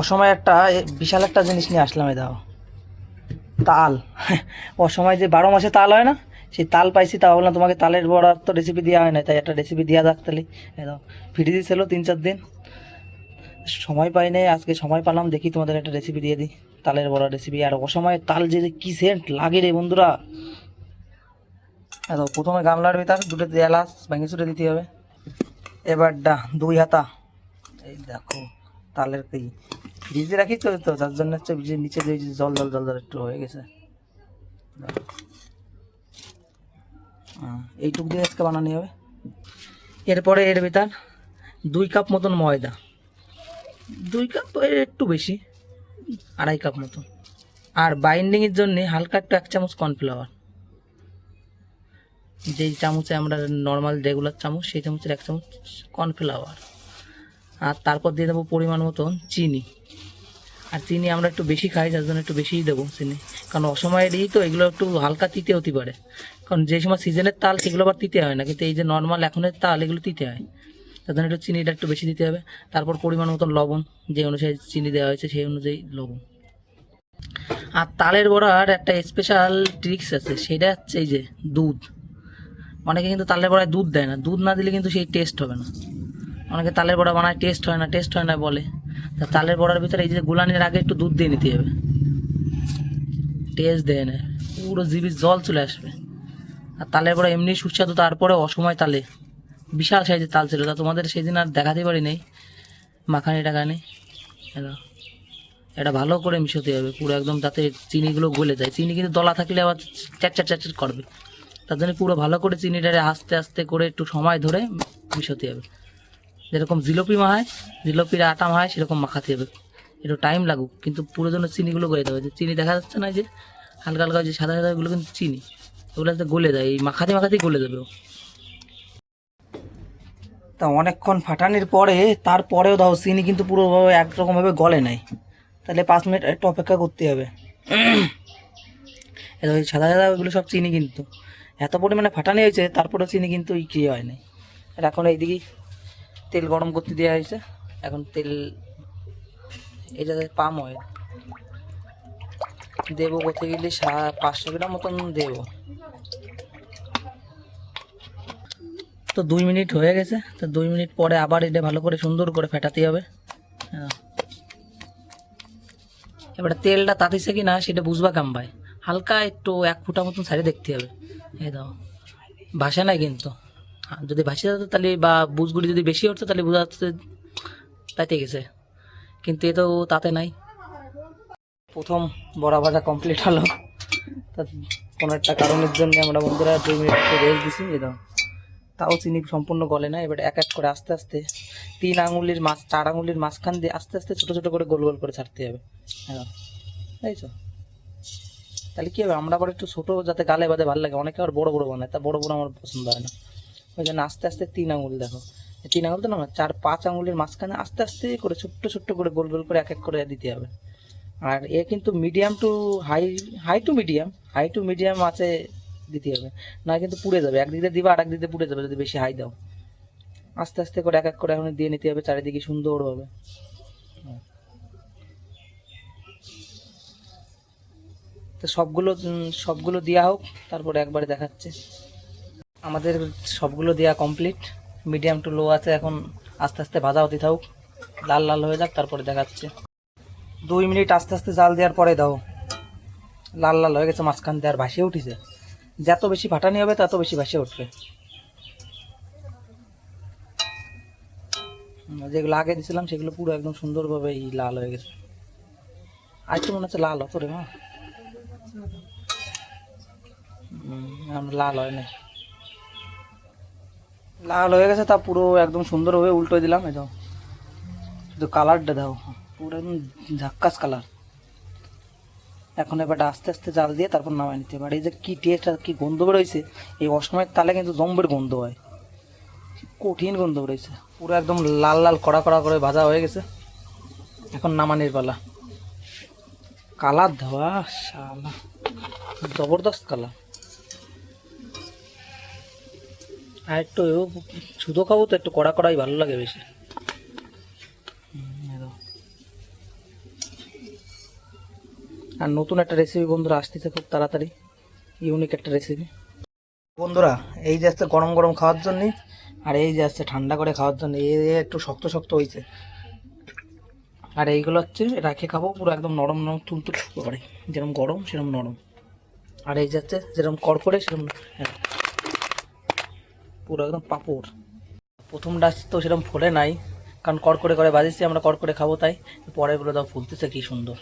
অসময় একটা বিশাল একটা জিনিস নিয়ে আসলাম। এই দাও তাল। অসময় যে 12 মাসে তাল হয় না, সেই তাল পাইছি। তা বললাম তোমাকে তালের বড়ার তো রেসিপি দেওয়া হয় না, তাই একটা রেসিপি দেওয়া যাক তাহলে। এই দাও, ফ্রিজে ছিল 3-4 দিন, সময় পাই নাই, আজকে সময় পেলাম, দেখি তোমাদের একটা রেসিপি দিয়ে দিই, তালের বড়ার রেসিপি। আর অসময়ে তাল যে কি সেন্ট লাগে রে বন্ধুরা। দেখো, প্রথমে গামলার ভিতর দুটো এলাচ ভেঙে ছুটে দিতে হবে। এবার 2 হাতা, এই দেখো তালের কি ফ্রিজে রাখি তো, যার জন্য হচ্ছে নিচে যে জল জল জল জল একটু হয়ে গেছে। এইটুক দিয়ে আজকে বানানো হবে। এরপরে এর ভিতর 2 কাপ মতন ময়দা, 2 কাপ একটু বেশি, 2.5 কাপ মতন। আর বাইন্ডিংয়ের জন্য হালকা একটু 1 চামচ কর্নফ্লাওয়ার, যেই চামচে আমরা নর্মাল রেগুলার চামচ, সেই চামচের 1 চামচ কর্নফ্লাওয়ার। আর তারপর দিয়ে দেবো পরিমাণ মতন চিনি। আর চিনি আমরা একটু বেশি খাই, যার জন্য একটু বেশিই দেবো চিনি, কারণ অসময়ের তো এগুলো একটু হালকা তিতে হতে পারে। কারণ যে সময় সিজনের তাল সেগুলো আবার তিতে হয় না, কিন্তু এই যে নর্মাল এখনের তাল এগুলো তিতে হয়, তার জন্য একটু চিনিটা একটু বেশি দিতে হবে। তারপর পরিমাণ মতন লবণ, যে অনুযায়ী চিনি দেওয়া হয়েছে সেই অনুযায়ী লবণ। আর তালের বড়ার একটা স্পেশাল ট্রিক্স আছে, সেটা হচ্ছে এই যে দুধ। অনেকে কিন্তু তালের বড়ায় দুধ দেয় না, দুধ না দিলে কিন্তু সেই টেস্ট হবে না। অনেকে তালের বড়া বানায় টেস্ট হয় না, টেস্ট হয় না বলে। তা তালের বড়ার ভিতরে এই যে গুলানির আগে একটু দুধ দিয়ে নিতে হবে, টেস্ট দেয় না, পুরো জিবির জল চলে আসবে। আর তালের বড়া এমনি সুস্বাদু, তারপরে অসময় তালে বিশাল সাইজের তাল ছিল, তা তোমাদের সেদিন আর দেখাতে পারি নেই, মাখানি টাখানি। এটা ভালো করে মিশাতে হবে পুরো একদম, যাতে চিনিগুলো গলে যায়। চিনি কিন্তু দলা থাকলে আবার চ্যাট চ্যাট করবে, তার জন্য পুরো ভালো করে চিনিটারে আস্তে আস্তে করে একটু সময় ধরে মিশাতে হবে। যেরকম জিলিপি মাখায়, জিলিপির আটা মাখায়, সেরকম মাখাতে হবে। একটু টাইম লাগুক, কিন্তু পুরো জন্য চিনিগুলো গলে দেবে। যে চিনি দেখা যাচ্ছে না, যে হালকা হালকা যে সাদা সাদাগুলো কিন্তু চিনি, ওগুলো যাতে গলে যায়, এই মাখাতে মাখাতেই গলে যাবে। তা অনেকক্ষণ ফাটানির পরে, তারপরেও দাও চিনি কিন্তু পুরোভাবে একরকমভাবে গলে নাই, তাহলে 5 মিনিট একটু অপেক্ষা করতে হবে। ওই সাদা সাদা ওইগুলো সব চিনি, কিন্তু এত পরিমাণে ফাটানি হয়েছে তারপরেও চিনি কিন্তু কি হয় নাই। আর এখন এইদিকে তেল গরম করতে দেওয়া হয়েছে। এখন তেল, এটা পাম অয়েল দেবো কোথায় গেলে 500 গ্রাম মতন দেবো। তো 2 মিনিট হয়ে গেছে, তো 2 মিনিট পরে আবার এটা ভালো করে সুন্দর করে ফেটাতে হবে। এবারে তেলটা তাতিছে কি না সেটা বুঝবা কাম ভাই, হালকা একটু 1 ফুটা মতন সাইডে দেখতে হবে। এই দাও, ভাসে নাই কিন্তু। যদি ভাসে যেত তাহলে, বা বুঝগুলি যদি বেশি হতো তাহলে বোঝা যাচ্ছে তাইতে গেছে, কিন্তু এ তো তাতে নাই। প্রথম বড়া ভাজা কমপ্লিট হলো। তা কোনো একটা কারণের জন্য আমরা বন্ধুরা 2 মিনিট একটু রেস্ট দিছি। এ দাও, তাও চিনি সম্পূর্ণ গলে না। এবার এক এক করে আস্তে আস্তে 4 আঙুলির মাঝখান দিয়ে আস্তে আস্তে ছোটো ছোটো করে গোল গোল করে ছাড়তে হবে। হ্যাঁ, তাইছো? তাহলে কী হবে, আমরা আবার একটু ছোটো যাতে গালে বাদে ভালো লাগে, অনেকে আবার বড়ো বড়ো বানায়, তা বড়ো বড়ো আমার পছন্দ হয় না। ওই জন্য আস্তে আস্তে 3 আঙুল, দেখো 3 আঙুল তো না, 4-5 আঙুলের মাঝখানে আস্তে আস্তে করে ছোট্ট ছোট্ট করে গোল গোল করে এক এক করে দিতে হবে। আর এ কিন্তু medium to high, high to medium আছে দিতে হবে, না কিন্তু পুড়ে যাবে। একদিক দিয়ে দিবা আর একদিক দিয়ে পুড়ে যাবে যদি বেশি হাই দাও। আস্তে আস্তে করে এক এক করে এখন দিয়ে নিতে হবে চারিদিকে সুন্দরভাবে। তো সবগুলো দেওয়া হোক, তারপরে একবারে দেখাচ্ছে। আমাদের সবগুলো দেওয়া কমপ্লিট, মিডিয়াম টু লো আছে, এখন আস্তে আস্তে ভাজা হতে থাকুক, লাল লাল হয়ে যাক, তারপরে দেখাচ্ছে। 2 মিনিট আস্তে আস্তে জাল দেওয়ার পরে দাও, লাল লাল হয়ে গেছে মাঝখান দিয়ে, আর ভাসিয়ে উঠেছে। যত বেশি ফাটানি হবে তত বেশি ভাসিয়ে উঠবে। যেগুলো আগে দিয়েছিলাম সেগুলো পুরো একদম সুন্দরভাবে লাল হয়ে গেছে। আর একটু মনে হচ্ছে লাল হতো রে মা, লাল হয় না, লাল হয়ে গেছে। তা পুরো একদম সুন্দরভাবে উল্টো দিলাম। এই দাও, শুধু কালারটা দাও, পুরো একদম ঝাক্কাস কালার। এখন এবারটা আস্তে আস্তে জাল দিয়ে তারপর নামাই নিতে হবে। আর এই যে কী টেস্ট আর কী গন্ধ বেরোইছে, এই অসময়ের তালে কিন্তু জম্বের গন্ধ হয়, কঠিন গন্ধ বেরোইছে। পুরো একদম লাল লাল কড়া কড়া করে ভাজা হয়ে গেছে। এখন নামানির পালা। কালার দেওয়া শালা, জবরদস্ত কালার। আর একটু শুধু খাবো তো একটু কড়া কড়াই ভালো লাগে বেশি। আর নতুন একটা রেসিপি বন্ধুরা আসতেছে খুব তাড়াতাড়ি, ইউনিক একটা রেসিপি। বন্ধুরা এই যে আসছে গরম গরম খাওয়ার জন্যে, আর এই যে আসছে ঠান্ডা করে খাওয়ার জন্য। একটু শক্ত শক্ত হয়েছে, আর এইগুলো হচ্ছে রাখে খাবো পুরো একদম নরম নরম তুলতুল করে, যেরকম গরম সেরকম নরম। আর এই যাচ্ছে যেরকম কড়কড়ে সেরকম পুরো একদম পাপড়। প্রথম ডাচ তো সেরকম ফোলে নাই, কারণ কড়কড়ে করে বাজিয়েছি আমরা, কড়কড়ে খাবো তাই। পরেরগুলো দাও ফুলতেছে কি সুন্দর।